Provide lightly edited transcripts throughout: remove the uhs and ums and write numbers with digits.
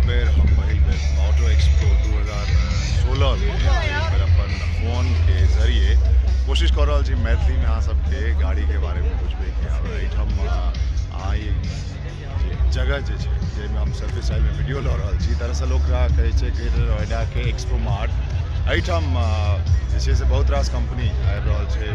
बेर हम पहिल बेर ऑटो एक्सपो 2016 में एक बेर अपन फोन के जरिए कोशिश कर रहा छी मैथिली में अहाँ सबके गाड़ी के बारे में बुझबे के और एहिठाम अहाँ ई जगह जे छै जाहिमे हम सेल्फी स्टाइल में वीडियो लऽ रहल छी दरअसल ओकरा कहै छै ग्रेटर नोएडा के एक्सपो मार्ट। एहिठाम जे छै से बहुत रास कंपनी आबि रहल छै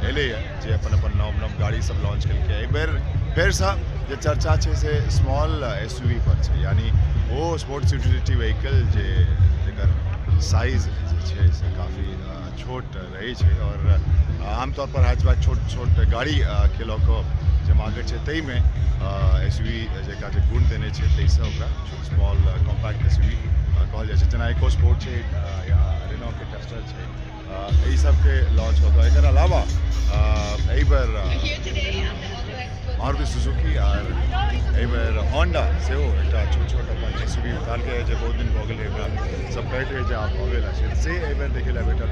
एलैए जे अपन अपन नव नव गाड़ी सब लॉन्च केलकै। एहि बेर फेरसँ जे चर्चा छै से स्मॉल एसयूवी पर छै, यानी ओ स्पोर्ट्स यूटिलिटी व्हीकल जेकर साइज जे छै से काफ़ी छोट रहै छै और आमतौर पर हैचबैक छोट छोट गाड़ी के लऽ कऽ जे मार्केट छै ताहिमे एसयूवी जेका जे गुण देने छै ताहिसँ ओकरा स्मॉल कॉम्पैक्ट एसयूवी कहल जाइ छै, जेना इको स्पोर्ट छै या रेनो के टेस्टर छै, एहि सबके लॉन्च होगा। एकर अलावा एहि बेर मारुति सुजुकी और एहि बेर होंडा सेहो एकटा छोट छोट अपन एसयूवी उतारलकै जे बहुत दिन भऽ गेलै एकरा सब कहैत रहै जे आब अबै ला छै से एहि बेर देखै ला भेटल।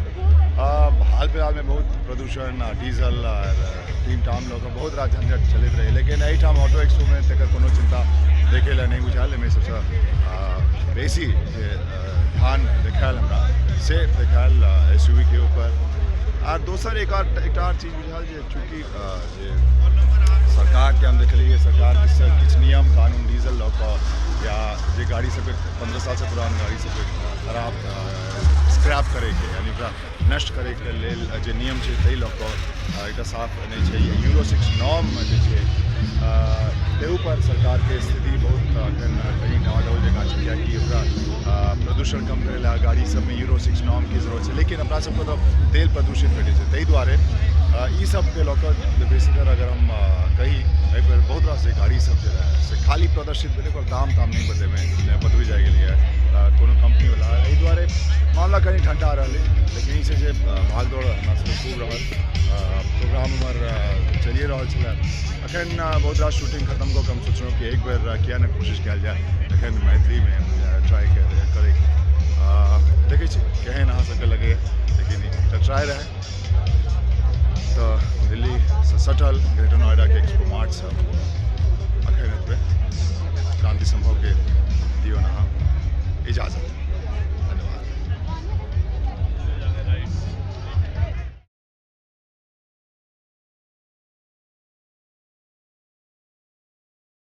हाल फिलहाल में बहुत प्रदूषण डीजल और टीम टाम लऽ कऽ बहुत रास झंझट चलैत रहै, लेकिन एहिठाम ऑटो एक्सपो में तकर कोनो चिंता देखै ला नहि बुझायल। एहिमे सबसँ बेसी जे ध्यान देखायल हमरा से देखायल एसयूवी के ऊपर। और दोसर एकटा और चीज बुझायल जे चूँकि जे सरकार के हम देखलिए सरकार किछु नियम कानून डीजल लऽ कऽ या जे गाड़ी सबके 15 साल से पुरान गाड़ी सबके खराब स्क्रैप करैके यानी ओकरा नष्ट करैके लेल जे नियम छै ताहि लऽ कऽ एकटा साफ नहि छै। यूरो 6 नॉर्म जे छै ताहू पर सरकार के स्थिति बहुत अखन कहीं डावाडोल जकाँ छै, कियाकि ओकरा प्रदूषण कम करै ला गाड़ी सबमे यूरो 6 नॉर्म के जरूरत छै, लेकिन अपना सबके तऽ तेल प्रदूषित भेटै छै। ताहि दुआरे ई सबके लऽ कऽ बेसीतर अगर हम कही एहि बेर बहुत रास गाड़ी सब जे रहै से खाली प्रदर्शित भेलै, ओकर दाम ताम नहि बतबै जाइ गेलै कोनो कंपनीवला। एहि दुआरे मामला कनि ठंडा रहलै, लेकिन ई छै जे भागदौड़ हमरा सबके खूब रहल। प्रोग्राम हमर चलिए रहल छलै, अखन बहुत रास शूटिंग खत्म कऽ कऽ हम सोचलहुँ कि एक बेर किया नहि कोशिश कयल जाय एखन मैथिली में ट्राई करैके। देखै छी केहन अहाँ सबके लगैए, लेकिन एकटा ट्राई रहै। तो दिल्ली से सटल ग्रेटर नोएडा के एक्सपो मार्ट से अखन एतबे। क्रांति संभव के दियो ना इजाजत।